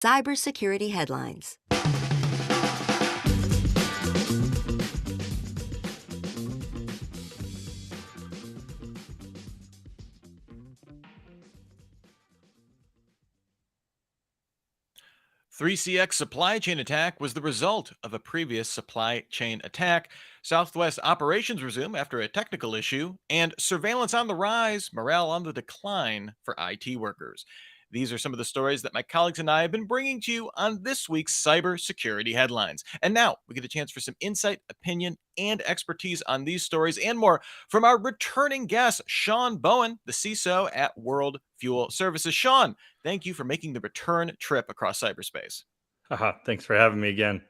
Cybersecurity headlines. 3CX supply chain attack was the result of a previous supply chain attack. Southwest operations resume after a technical issue, and surveillance on the rise, morale on the decline for IT workers. These are some of the stories that my colleagues and I have been bringing to you on this week's cybersecurity headlines. And now we get a chance for some insight, opinion, and expertise on these stories and more from our returning guest, Shawn Bowen, the CISO at World Fuel Services. Shawn, thank you for making the return trip across cyberspace. Thanks for having me again.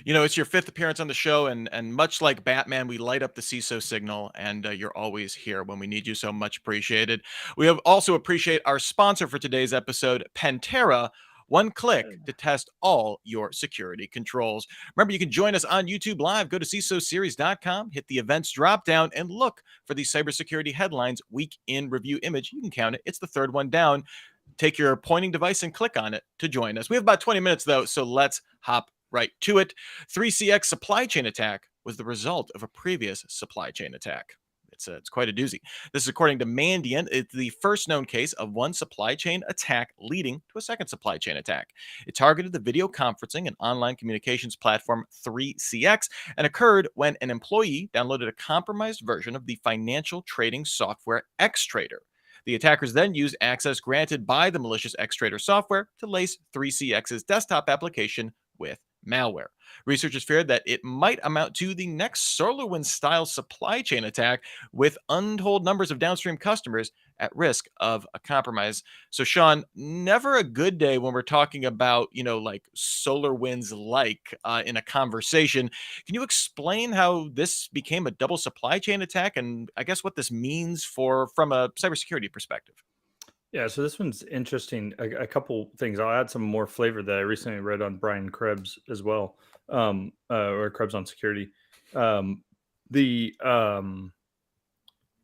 It's your fifth appearance on the show, and much like Batman, we light up the CISO signal, and you're always here when we need you. So much appreciated. We have also appreciate our sponsor for today's episode, Pantera. One click to test all your security controls. Remember, you can join us on YouTube Live. Go to CISOseries.com, hit the events drop down, and look for the cybersecurity headlines week in review image. You can count it. It's the third one down. Take your pointing device and click on it to join us. We have about 20 minutes, though, so let's hop right to it. 3CX supply chain attack was the result of a previous supply chain attack. It's quite a doozy. This is according to Mandiant. It's the first known case of one supply chain attack leading to a second supply chain attack. It targeted the video conferencing and online communications platform 3CX and occurred when an employee downloaded a compromised version of the financial trading software XTrader. The attackers then used access granted by the malicious XTrader software to lace 3CX's desktop application with malware. Researchers feared that it might amount to the next SolarWinds-style supply chain attack with untold numbers of downstream customers at risk of a compromise. So, Shawn, never a good day when we're talking about, like SolarWinds-like in a conversation. Can you explain how this became a double supply chain attack and I guess what this means from a cybersecurity perspective? Yeah, so this one's interesting. A couple things. I'll add some more flavor that I recently read on Brian Krebs as well, or Krebs on security. The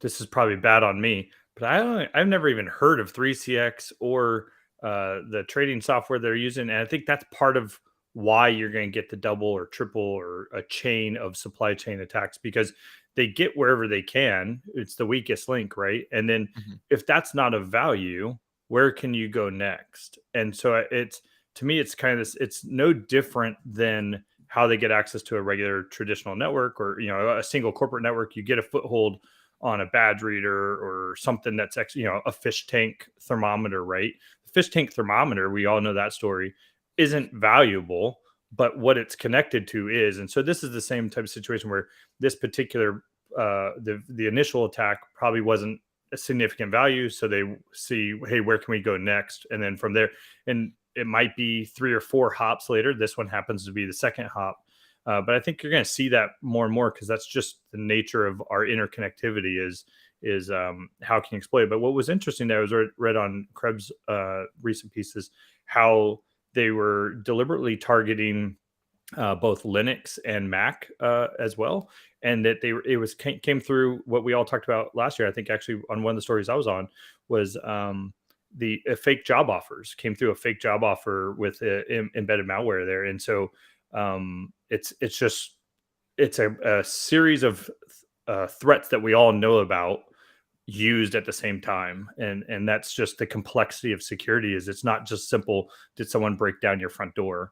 This is probably bad on me, but I've never even heard of 3CX or the trading software they're using, and I think that's part of why you're going to get the double or triple or a chain of supply chain attacks because they get wherever they can. It's the weakest link, right? And then Mhm. if that's not of value, where can you go next? And so it's to me, it's kind of this. It's no different than how they get access to a regular traditional network or a single corporate network. You get a foothold on a badge reader or something that's a fish tank thermometer, right? The fish tank thermometer, we all know that story, isn't valuable, but what it's connected to is. And so this is the same type of situation where this particular the initial attack probably wasn't a significant value, so they see, hey, where can we go next? And then from there, and it might be 3 or 4 hops later, this one happens to be the second hop. But I think you're going to see that more and more because that's just the nature of our interconnectivity is how can you exploit it. But what was interesting that I was read on Krebs' recent pieces, how they were deliberately targeting both Linux and Mac as well, and that came through what we all talked about last year. I think actually on one of the stories I was on was the fake job offers came through a fake job offer with embedded malware there, and so it's a series of threats that we all know about used at the same time, and that's just the complexity of security. Is it's not just simple, did someone break down your front door?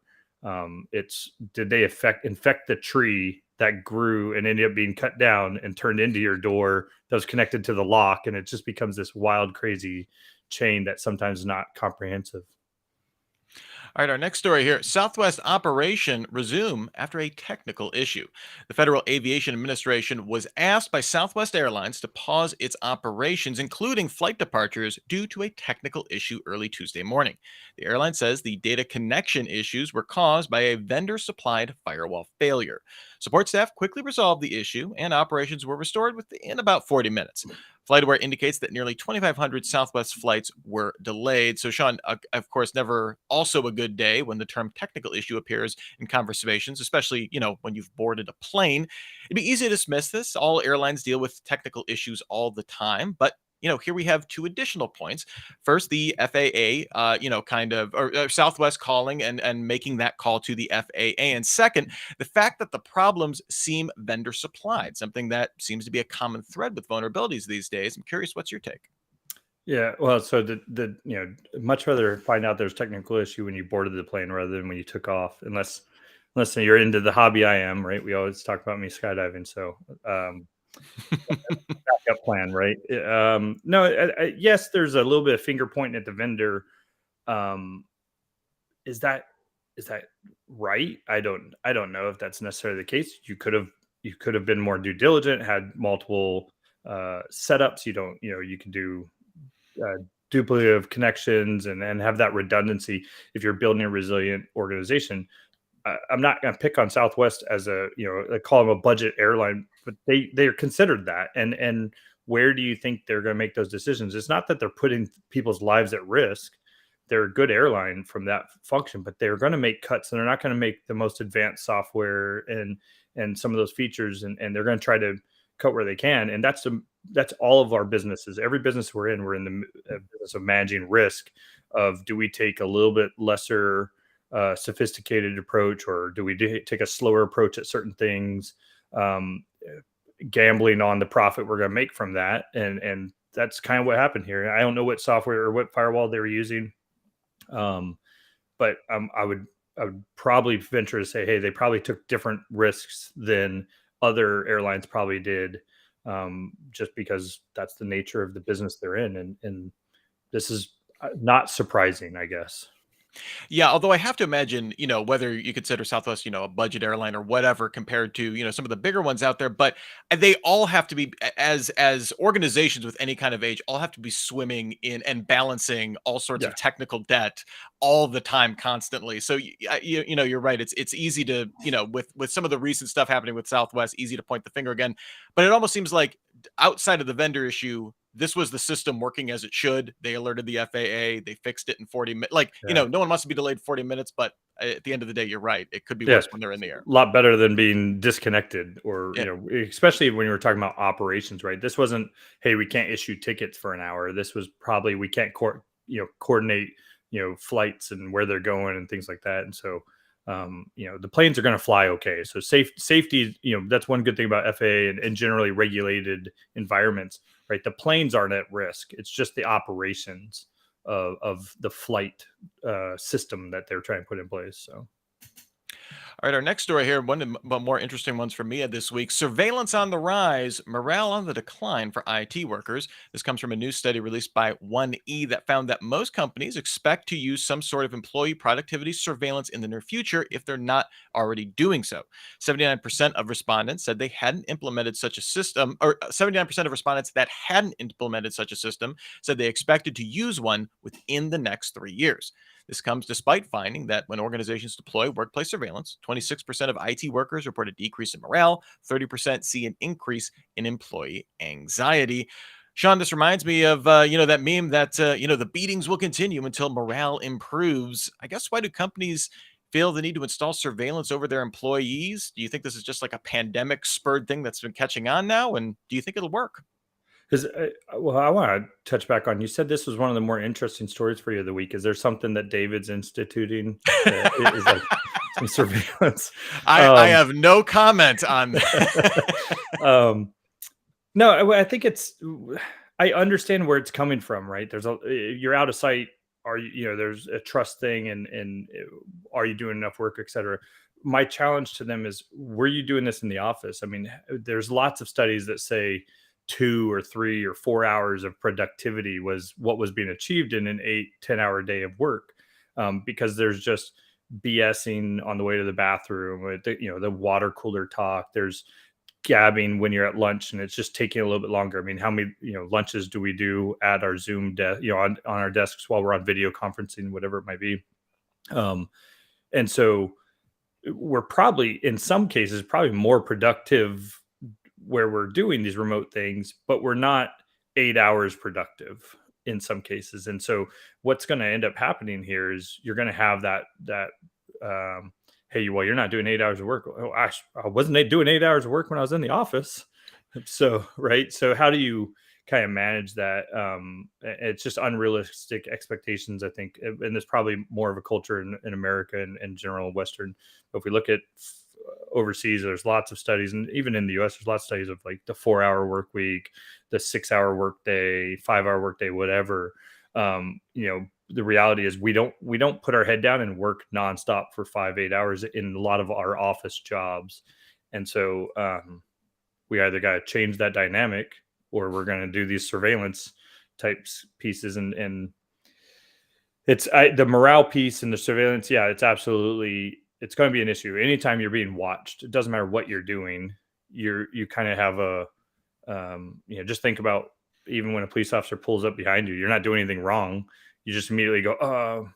It's, did they infect the tree that grew and ended up being cut down and turned into your door that was connected to the lock? And it just becomes this wild, crazy chain that sometimes is not comprehensive. All right, our next story here. Southwest operation resume after a technical issue. The Federal Aviation Administration was asked by Southwest Airlines to pause its operations, including flight departures, due to a technical issue early Tuesday morning. The airline says the data connection issues were caused by a vendor-supplied firewall failure. Support staff quickly resolved the issue, and operations were restored within about 40 minutes. FlightAware indicates that nearly 2,500 Southwest flights were delayed. So, Shawn, of course, never also a good day when the term technical issue appears in conversations, especially, when you've boarded a plane. It'd be easy to dismiss this. All airlines deal with technical issues all the time. But, here we have two additional points. First, the FAA, or Southwest calling and making that call to the FAA. And second, the fact that the problems seem vendor supplied, something that seems to be a common thread with vulnerabilities these days. I'm curious, what's your take? Yeah, well, so the much rather find out there's technical issue when you boarded the plane rather than when you took off, unless you're into the hobby I am, right? We always talk about me skydiving, so backup plan, right? No, yes, there's a little bit of finger pointing at the vendor. Um, is that is that right? I don't know if that's necessarily the case. You could have been more due diligent, had multiple setups. You can do uh, duplicative connections and have that redundancy if you're building a resilient organization. I'm not going to pick on Southwest as they call them a budget airline, but they are considered that. And where do you think they're going to make those decisions? It's not that they're putting people's lives at risk. They're a good airline from that function, but they're going to make cuts, and they're not going to make the most advanced software and some of those features, and they're going to try to cut where they can. And that's all of our businesses. Every business we're in the business of managing risk. Of, do we take a little bit lesser sophisticated approach, or do we take a slower approach at certain things, um, gambling on the profit we're going to make from that? And that's kind of what happened here. I don't know what software or what firewall they were using, but I would probably venture to say, hey, they probably took different risks than other airlines probably did, just because that's the nature of the business they're in. And this is not surprising, I guess. Yeah, although I have to imagine, whether you consider Southwest, a budget airline or whatever, compared to, some of the bigger ones out there, but they all have to be, as organizations with any kind of age, all have to be swimming in and balancing all sorts Yeah. of technical debt all the time, constantly. So you're right. It's easy to, with some of the recent stuff happening with Southwest, easy to point the finger again, but it almost seems like, outside of the vendor issue, this was the system working as it should. They alerted the FAA. They fixed it in 40 minutes. Like, Yeah. no one wants to be delayed 40 minutes, but at the end of the day, you're right. It could be Yeah, worse when they're in the air. a lot better than being disconnected, or Yeah. especially when you were talking about operations, right? This wasn't, hey, we can't issue tickets for an hour. This was probably, we can't coordinate, flights and where they're going and things like that. And so, the planes are going to fly okay. So safety, that's one good thing about FAA and generally regulated environments, right? The planes aren't at risk. It's just the operations of the flight system that they're trying to put in place. So. All right, our next story here, one of the more interesting ones for me this week: surveillance on the rise, morale on the decline for IT workers. This comes from a new study released by 1E that found that most companies expect to use some sort of employee productivity surveillance in the near future if they're not already doing so. 79% of respondents said they hadn't implemented such a system, or 79% of respondents that hadn't implemented such a system said they expected to use one within the next 3 years. This comes despite finding that when organizations deploy workplace surveillance, 26% of IT workers report a decrease in morale, 30% see an increase in employee anxiety. Shawn, this reminds me of that meme that the beatings will continue until morale improves. I guess, why do companies feel the need to install surveillance over their employees? Do you think this is just like a pandemic spurred thing that's been catching on now, and do you think it'll work? Because well, I want to touch back on. You said this was one of the more interesting stories for you of the week. Is there something that David's instituting that is like some surveillance? I Um, have no comment on that. um, no, I think it's. I understand where it's coming from. Right? You're out of sight. Are you? There's a trust thing, and are you doing enough work, etc. My challenge to them is: were you doing this in the office? I mean, there's lots of studies that say 2 or 3 or 4 hours of productivity was what was being achieved in an 8-10 hour day of work, because there's just BSing on the way to the bathroom with the water cooler talk. There's gabbing when you're at lunch and it's just taking a little bit longer. I mean, how many lunches do we do at our Zoom desk, on our desks while we're on video conferencing, whatever it might be. And so we're probably, in some cases, probably more productive where we're doing these remote things, but we're not 8 hours productive in some cases. And so what's going to end up happening here is you're going to have that hey, well, you're not doing 8 hours of work. Oh, I wasn't doing 8 hours of work when I was in the office. So, right. So how do you kind of manage that. It's just unrealistic expectations, I think, and there's probably more of a culture in America and in general Western. But if we look at overseas, there's lots of studies, and even in the US, there's lots of studies of like the 4-hour work week, the 6-hour work day, 5-hour work day, whatever. The reality is we don't put our head down and work nonstop for 5-8 hours in a lot of our office jobs. And so we either got to change that dynamic, or we're going to do these surveillance types pieces. And it's the morale piece and the surveillance. Yeah, it's going to be an issue. Anytime you're being watched, it doesn't matter what you're doing. You kind of have a, just think about, even when a police officer pulls up behind you, you're not doing anything wrong. You just immediately go,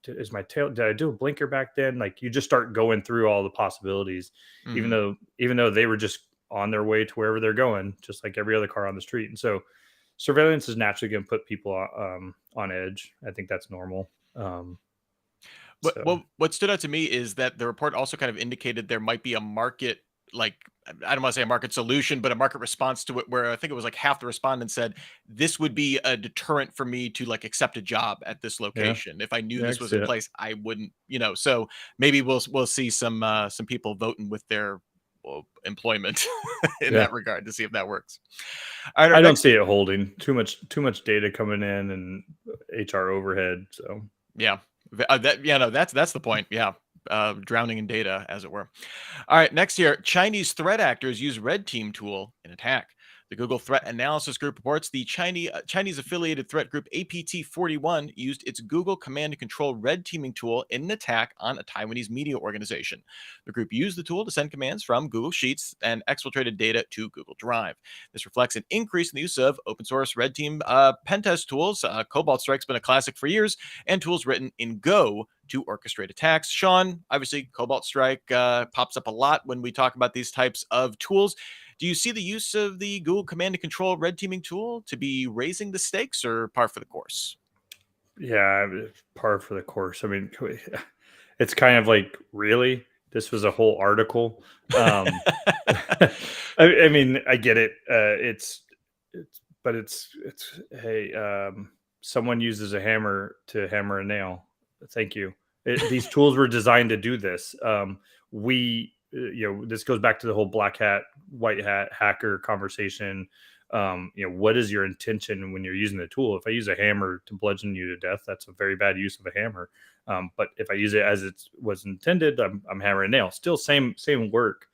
is my tail, did I do a blinker back then? Like, you just start going through all the possibilities, even though they were just on their way to wherever they're going, just like every other car on the street. And so surveillance is naturally going to put people on edge. I think that's normal. What stood out to me is that the report also kind of indicated there might be a market, like, I don't want to say a market solution, but a market response to it, where I think it was like half the respondents said this would be a deterrent for me to like accept a job at this location. If I knew this was in place, I wouldn't, so maybe we'll see some people voting with their employment in that regard to see if that works. All right, I don't see it holding too much data coming in and HR overhead. So that's the point. Yeah. Drowning in data, as it were. All right, next here, Chinese threat actors use red team tool in attack. The Google Threat Analysis Group reports the Chinese affiliated threat group APT41 used its Google Command and Control red teaming tool in an attack on a Taiwanese media organization. The group used the tool to send commands from Google Sheets and exfiltrated data to Google Drive. This reflects an increase in the use of open source red team pen test tools. Cobalt Strike's been a classic for years, and tools written in Go to orchestrate attacks. Shawn, obviously, Cobalt Strike pops up a lot when we talk about these types of tools. Do you see the use of the Google Command and Control red teaming tool to be raising the stakes, or par for the course? Yeah, par for the course. I mean, it's kind of like, really? This was a whole article. I mean, I get it. But hey, someone uses a hammer to hammer a nail. Thank you. These tools were designed to do this. This goes back to the whole black hat, white hat hacker conversation. What is your intention when you're using the tool? If I use a hammer to bludgeon you to death, that's a very bad use of a hammer. But if I use it as it was intended, I'm hammering a nail. Still same work.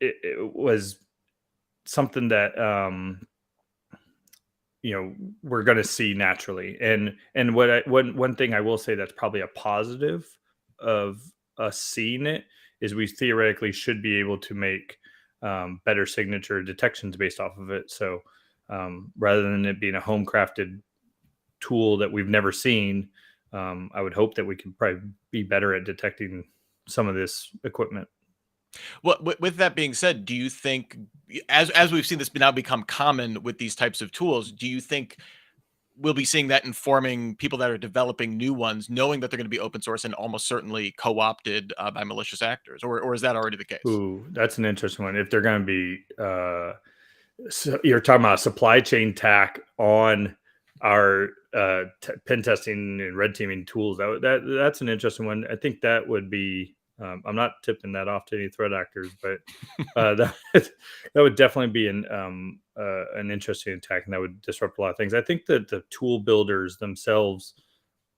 It was something that we're going to see naturally. And one thing I will say that's probably a positive of us seeing it is we theoretically should be able to make better signature detections based off of it. So rather than it being a home crafted tool that we've never seen, I would hope that we can probably be better at detecting some of this equipment. Well, with that being said, do you think, as we've seen this now become common with these types of tools, do you think we'll be seeing that informing people that are developing new ones, knowing that they're going to be open source and almost certainly co-opted by malicious actors, or is that already the case? Ooh, that's an interesting one. If they're going to be, so you're talking about supply chain tack on our pen testing and red teaming tools. That's an interesting one. I think that would be. I'm not tipping that off to any threat actors, but that would definitely be an interesting attack, and that would disrupt a lot of things. I think that the tool builders themselves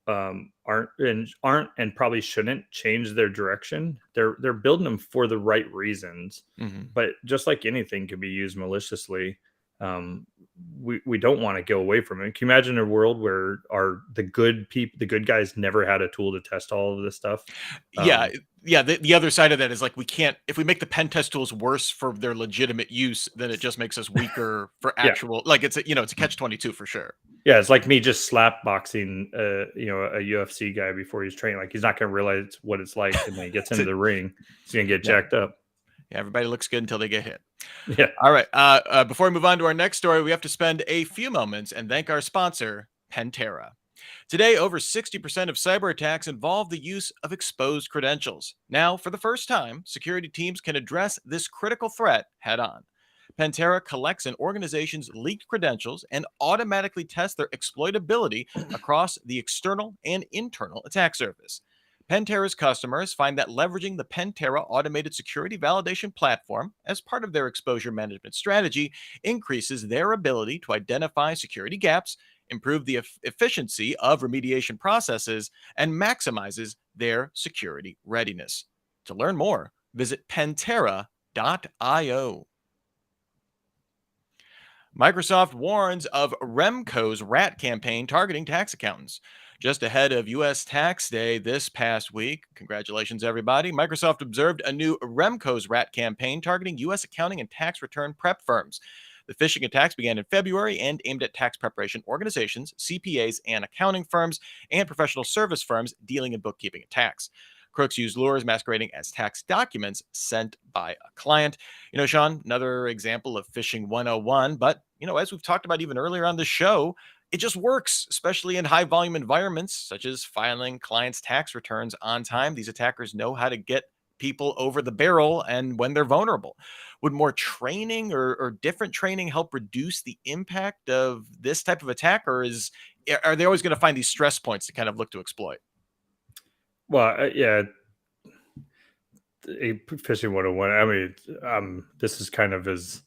aren't and probably shouldn't change their direction. They're building them for the right reasons, but just like anything can be used maliciously. We don't want to go away from it. Can you imagine a world where the good guys never had a tool to test all of this stuff? The other side of that is like, we can't, if we make the pen test tools worse for their legitimate use, then it just makes us weaker for actual, like it's a catch-22 for sure. Yeah, it's like me just slap boxing a UFC guy before he's training. Like, he's not going to realize what it's like, and when he gets into the ring, he's going to get jacked up. Yeah, everybody looks good until they get hit. Yeah. All right. Before we move on to our next story, we have to spend a few moments and thank our sponsor, Pentera. Today, over 60% of cyber attacks involve the use of exposed credentials. Now, for the first time, security teams can address this critical threat head on. Pantera collects an organization's leaked credentials and automatically tests their exploitability across the external and internal attack surface. Pantera's customers find that leveraging the Pantera automated security validation platform as part of their exposure management strategy increases their ability to identify security gaps, improve the efficiency of remediation processes, and maximizes their security readiness. To learn more, visit Pantera.io. Microsoft warns of Remco's RAT campaign targeting tax accountants. Just ahead of US Tax Day this past week, congratulations everybody, Microsoft observed a new Remco's RAT campaign targeting US accounting and tax return prep firms. The phishing attacks began in February and aimed at tax preparation organizations, CPAs, and accounting firms, and professional service firms dealing in bookkeeping and tax. Crooks use lures masquerading as tax documents sent by a client. Shawn, another example of phishing 101. But, as we've talked about even earlier on the show, it just works, especially in high volume environments, such as filing clients' tax returns on time. These attackers know how to get people over the barrel and when they're vulnerable. Would more training or different training help reduce the impact of this type of attack? Or are they always going to find these stress points to kind of look to exploit? Well, yeah, fishing 101. I mean, this is kind of as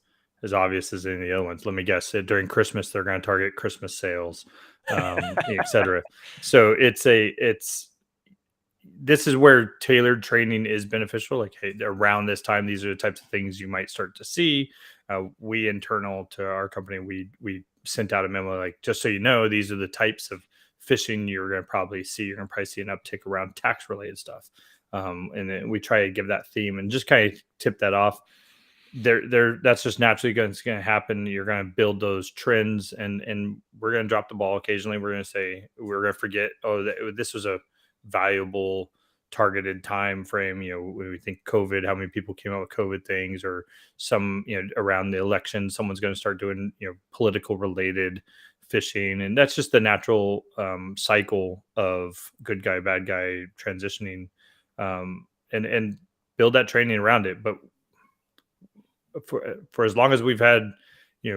obvious as any of the other ones. Let me guess. During Christmas, they're going to target Christmas sales, etc. So this is where tailored training is beneficial. Like, hey, around this time, these are the types of things you might start to see. We internal to our company, we sent out a memo like, just so you know, these are the types of phishing you're going to probably see. You're going to probably see an uptick around tax related stuff. And then we try to give that theme and just kind of tip that off. That's just naturally going to happen. You're going to build those trends, and we're going to drop the ball occasionally. We're going to say we're going to forget. This was a valuable targeted time frame. When we think COVID, how many people came out with COVID things, or some around the election, someone's going to start doing political related phishing, and that's just the natural cycle of good guy, bad guy transitioning. And build that training around it. But for as long as we've had,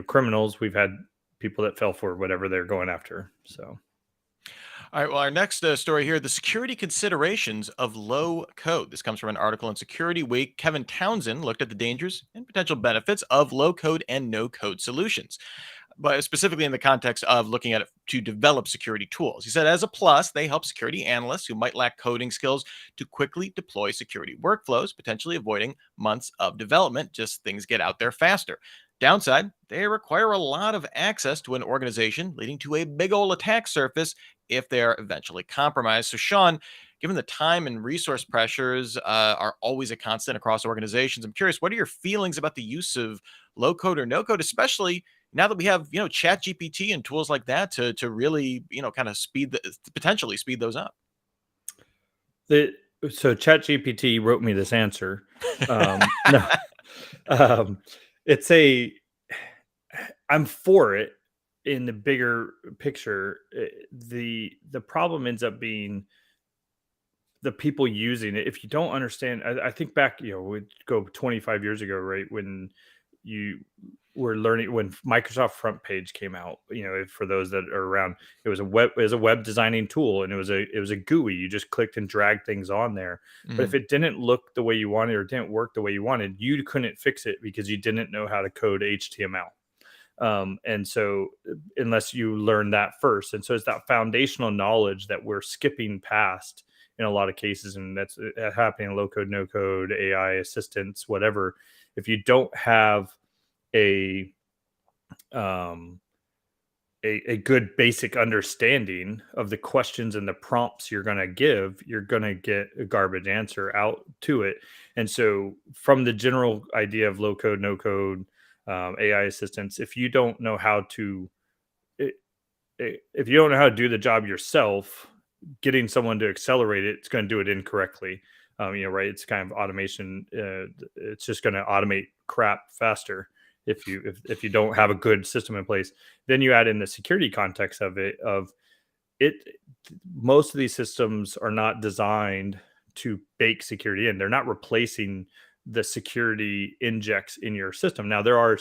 criminals, we've had people that fell for whatever they're going after. So, all right. Well, our next story here, the security considerations of low code. This comes from an article in Security Week. Kevin Townsend looked at the dangers and potential benefits of low code and no code solutions, but specifically in the context of looking at it to develop security tools. He said, as a plus, they help security analysts who might lack coding skills to quickly deploy security workflows, potentially avoiding months of development. Just things get out there faster. Downside, they require a lot of access to an organization, leading to a big old attack surface if they are eventually compromised. So, Shawn, given the time and resource pressures are always a constant across organizations, I'm curious, what are your feelings about the use of low code or no code, especially now that we have, chat GPT and tools like that to really, kind of potentially speed those up? So chat GPT wrote me this answer. No, I'm for it in the bigger picture. The problem ends up being the people using it. If you don't understand, I think back, we'd go 25 years ago, right? When you were learning, when Microsoft Front Page came out, for those that are around, it was a web designing tool, and it was a GUI. You just clicked and dragged things on there. But if it didn't look the way you wanted or didn't work the way you wanted, you couldn't fix it because you didn't know how to code HTML. And so unless you learn that first, and so it's that foundational knowledge that we're skipping past in a lot of cases, and that's happening in low code, no code, AI assistance, whatever. If you don't have a good basic understanding of the questions and the prompts you're going to give, you're going to get a garbage answer out to it. And so from the general idea of low code, no code, AI assistance, if you don't know how to do the job yourself, getting someone to accelerate it, it's going to do it incorrectly. Right? It's kind of automation. It's just going to automate crap faster if you don't have a good system in place. Then you add in the security context of it. Most of these systems are not designed to bake security in. They're not replacing the security injects in your system. Now there are,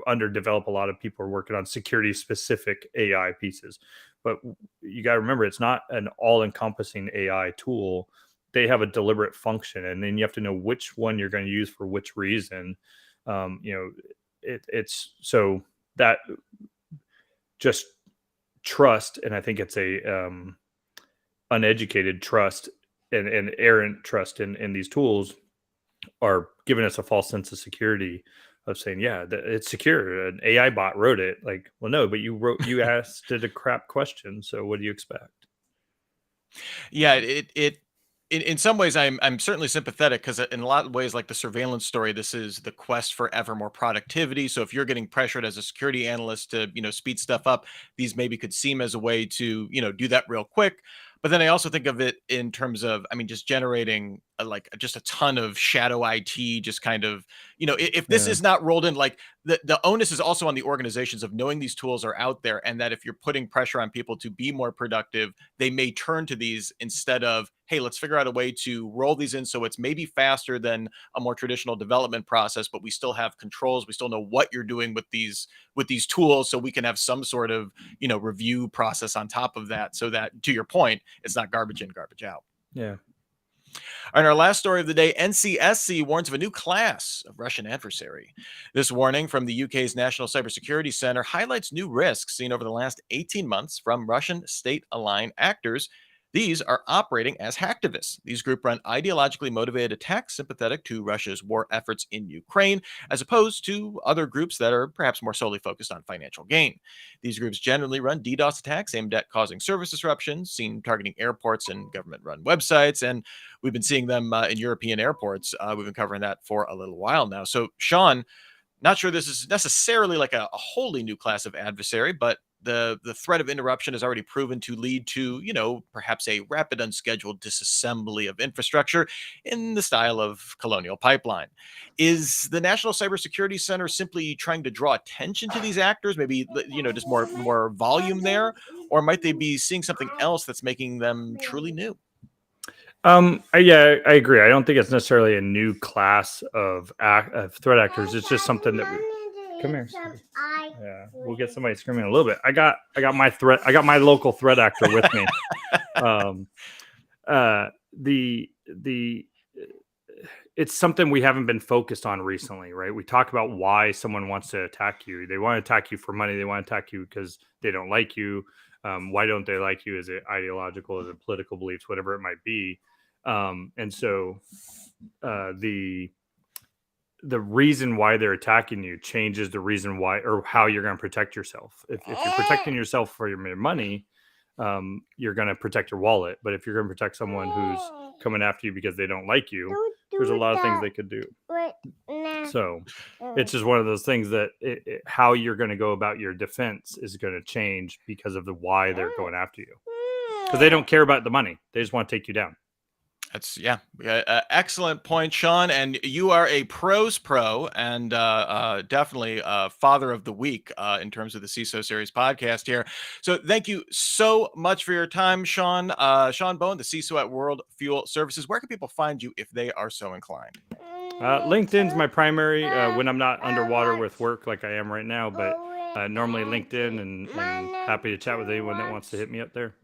underdeveloped, a lot of people are working on security specific AI pieces, but you got to remember, it's not an all encompassing AI tool. They have a deliberate function, and then you have to know which one you're going to use for which reason. It's so that just trust, and I think it's a uneducated trust and errant trust in these tools are giving us a false sense of security of saying, yeah, it's secure. An AI bot wrote it. Like, well, no, but you asked it a crap question. So what do you expect? Yeah, in some ways I'm certainly sympathetic, because in a lot of ways, like the surveillance story, this is the quest for ever more productivity. So if you're getting pressured as a security analyst to, speed stuff up, these maybe could seem as a way to, do that real quick. But then I also think of it in terms of, just generating just a ton of shadow IT, just kind of, if this Yeah. is not rolled in, like the onus is also on the organizations of knowing these tools are out there, and that if you're putting pressure on people to be more productive, they may turn to these instead of, hey, let's figure out a way to roll these in so it's maybe faster than a more traditional development process, but we still have controls. We still know what you're doing with these tools, so we can have some sort of, review process on top of that, so that, to your point, it's not garbage in, garbage out. Yeah. In our last story of the day, NCSC warns of a new class of Russian adversary. This warning from the UK's National Cybersecurity Center highlights new risks seen over the last 18 months from Russian state-aligned actors. These are operating as hacktivists. These groups run ideologically motivated attacks sympathetic to Russia's war efforts in Ukraine, as opposed to other groups that are perhaps more solely focused on financial gain. These groups generally run DDoS attacks aimed at causing service disruptions, seen targeting airports and government-run websites, and we've been seeing them in European airports. We've been covering that for a little while now. So, Shawn, not sure this is necessarily like a wholly new class of adversary, but the threat of interruption has already proven to lead to, perhaps a rapid, unscheduled disassembly of infrastructure in the style of Colonial Pipeline. Is the National Cybersecurity Center simply trying to draw attention to these actors? Maybe, just more volume there, or might they be seeing something else that's making them truly new? I agree. I don't think it's necessarily a new class of threat actors. It's just something that come here. Yeah, we'll get somebody screaming a little bit. I got my local threat actor with me. It's something we haven't been focused on recently, right? We talk about why someone wants to attack you. They want to attack you for money. They want to attack you because they don't like you. Why don't they like you? Is it ideological? Is it political beliefs? Whatever it might be. And so the reason why they're attacking you changes the reason why or how you're going to protect yourself. If you're protecting yourself for your money, you're going to protect your wallet. But if you're going to protect someone who's coming after you because they don't like you, there's a lot of things they could do. So it's just one of those things that how you're going to go about your defense is going to change because of the why they're going after you. Because they don't care about the money. They just want to take you down. That's excellent point, Shawn. And you are a pros pro, and definitely father of the week in terms of the CISO Series podcast here. So thank you so much for your time, Shawn. Shawn Bowen, the CISO at World Fuel Services. Where can people find you if they are so inclined? LinkedIn's my primary when I'm not underwater with work like I am right now, but normally LinkedIn, and happy to chat with anyone that wants to hit me up there.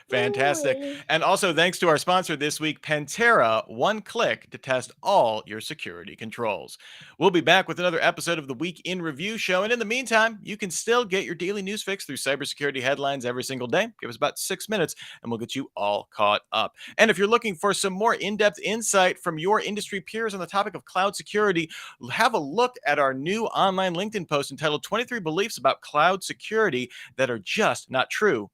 Fantastic. And also thanks to our sponsor this week, Pantera, one click to test all your security controls. We'll be back with another episode of the Week in Review show. And in the meantime, you can still get your daily news fix through cybersecurity headlines every single day. Give us about 6 minutes and we'll get you all caught up. And if you're looking for some more in-depth insight from your industry peers on the topic of cloud security, have a look at our new online LinkedIn post entitled 23 Beliefs About Cloud Security That Are Just Not True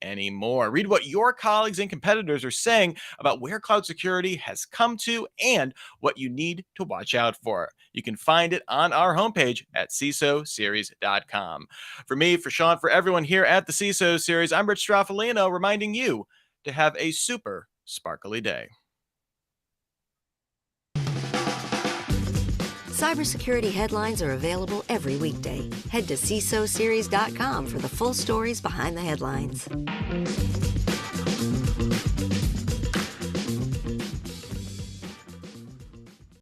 Anymore. Read what your colleagues and competitors are saying about where cloud security has come to and what you need to watch out for. You can find it on our homepage at CISOseries.com. For me, for Shawn, for everyone here at the CISO Series, I'm Rich Stroffolino, reminding you to have a super sparkly day. Cybersecurity headlines are available every weekday. Head to CISOseries.com for the full stories behind the headlines.